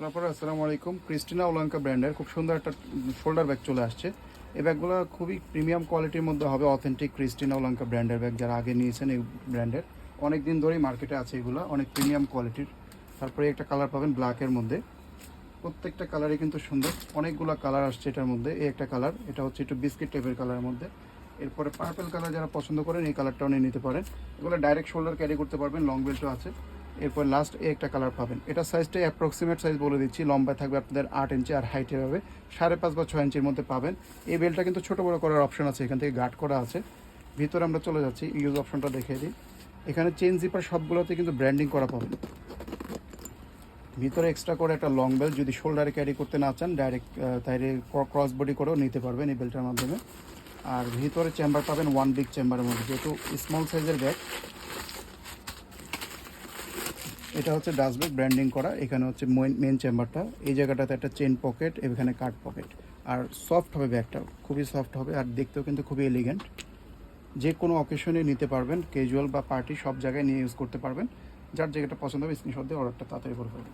তারপরে আসসালামু আলাইকুম। ক্রিস্টিনা ওলাঙ্কা ব্র্যান্ডের খুব সুন্দর একটা শোল্ডার ব্যাগ চলে আসছে। এই ব্যাগগুলো খুবই প্রিমিয়াম কোয়ালিটির মধ্যে হবে, অথেন্টিক ক্রিস্টিনা ওলাঙ্কা ব্র্যান্ডের ব্যাগ। যারা আগে নিয়েছেন এই ব্র্যান্ডের অনেক দিন ধরেই মার্কেটে আছে, এগুলো অনেক প্রিমিয়াম কোয়ালিটির। তারপরে একটা কালার পাবেন ব্ল্যাকের মধ্যে, প্রত্যেকটা কালারই কিন্তু সুন্দর, অনেকগুলো কালার আসছে এটার মধ্যে। এই একটা কালার, এটা হচ্ছে একটু বিস্কিট টাইপের কালারের মধ্যে। এরপরে পার্পল কালার যারা পছন্দ করেন এই কালারটাও নিয়ে নিতে পারেন। এগুলো ডাইরেক্ট শোল্ডার ক্যারি করতে পারবেন, লং বেল্টও আছে। এরপর লাস্ট একটা কালার পাবেন, এটা সাইজটাই অ্যাপ্রক্সিমেট সাইজ বলে দিচ্ছি। লম্বায় থাকবে আপনাদের 8 ইঞ্চি আর হাইটে হবে 5.5 বা 6 ইঞ্চির মধ্যে পাবেন। এই বেল্টটা কিন্তু ছোটো বড়ো করার অপশন আছে, এখান থেকে গার্ড করা আছে। ভিতরে আমরা চলে যাচ্ছি, ইউজ অপশনটা দেখিয়ে দিই। এখানে চেন জিপার সবগুলোতে কিন্তু ব্র্যান্ডিং করা পাবেন। ভিতরে এক্সট্রা করে একটা লং বেল্ট, যদি শোল্ডারে ক্যারি করতে না চান ডাইরেক্ট তাইলে ক্রস বডি করেও নিতে পারবেন এই বেল্টের মাধ্যমে। আর ভিতরে চেম্বার পাবেন ওয়ান বিগ চেম্বারের মধ্যে, যেহেতু স্মল সাইজের ব্যাগ। এটা হচ্ছে ডাস্টব্যাগ ব্র্যান্ডিং করা। এখানে হচ্ছে মেন চেম্বারটা, এই জায়গাটাতে একটা চেন পকেট, এখানে কাট পকেট। আর সফট হবে ব্যাগটা, খুবই সফট হবে আর দেখতেও কিন্তু খুবই এলিগেন্ট। যে কোনো অকেশনে নিতে পারবেন, ক্যাজুয়াল বা পার্টি সব জায়গায় নিয়ে ইউজ করতে পারবেন। যার জায়গাটা পছন্দ হবে স্ক্রিনশট দিয়ে অর্ডারটা তাড়াতাড়ি করে ফেলবেন।